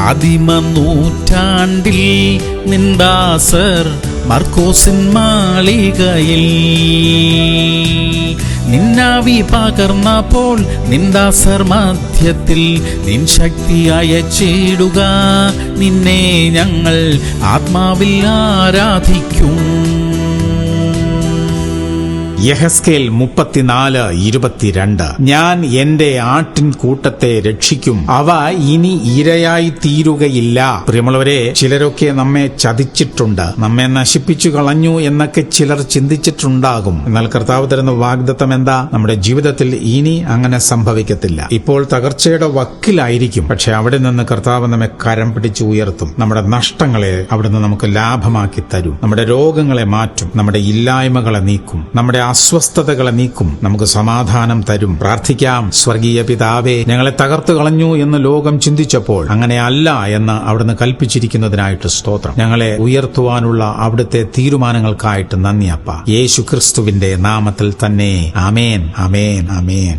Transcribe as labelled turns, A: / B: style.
A: ആദിമ നൂറ്റാണ്ടിൽ നിന്ദാസർ മർക്കോസിൻ മാളികയിൽ നിന്നാവി പകർന്നപ്പോൾ നിന്ദാസർ മധ്യത്തിൽ നിൻ ശക്തി അയച്ചിടുക. നിന്നെ ഞങ്ങൾ ആത്മാവിൽ ആരാധിക്കും.
B: യെഹെസ്കേൽ 34:22. ഞാൻ എന്റെ ആട്ടിൻ കൂട്ടത്തെ രക്ഷിക്കും, അവ ഇനി ഇരയായി തീരുകയില്ല. പ്രിയമുള്ളവരെ, ചിലരൊക്കെ നമ്മെ ചതിച്ചിട്ടുണ്ട്, നമ്മെ നശിപ്പിച്ചു കളഞ്ഞു എന്നൊക്കെ ചിലർ ചിന്തിച്ചിട്ടുണ്ടാകും. എന്നാൽ കർത്താവ് തരുന്ന വാഗ്ദത്തം എന്താ? നമ്മുടെ ജീവിതത്തിൽ ഇനി അങ്ങനെ സംഭവിക്കത്തില്ല. ഇപ്പോൾ തകർച്ചയുടെ വക്കിലായിരിക്കും, പക്ഷെ അവിടെ നിന്ന് കർത്താവ് നമ്മെ കരം പിടിച്ച് ഉയർത്തും. നമ്മുടെ നഷ്ടങ്ങളെ അവിടുന്ന് നമുക്ക് ലാഭമാക്കി തരും. നമ്മുടെ രോഗങ്ങളെ മാറ്റും, നമ്മുടെ ഇല്ലായ്മകളെ നീക്കും, നമ്മുടെ അസ്വസ്ഥതകളെ നീക്കും, നമുക്ക് സമാധാനം തരും. പ്രാർത്ഥിക്കാം. സ്വർഗീയ പിതാവേ, ഞങ്ങളെ തകർത്തു കളഞ്ഞു എന്ന് ലോകം ചിന്തിച്ചപ്പോൾ അങ്ങനെയല്ല എന്ന് അവിടുന്ന് കൽപ്പിച്ചിരിക്കുന്നതിനായിട്ട് സ്തോത്രം. ഞങ്ങളെ ഉയർത്തുവാനുള്ള അവിടുത്തെ തീരുമാനങ്ങൾക്കായിട്ട് നന്ദി അപ്പ. യേശു ക്രിസ്തുവിന്റെ നാമത്തിൽ തന്നെ. ആമേൻ, ആമേൻ, ആമേൻ.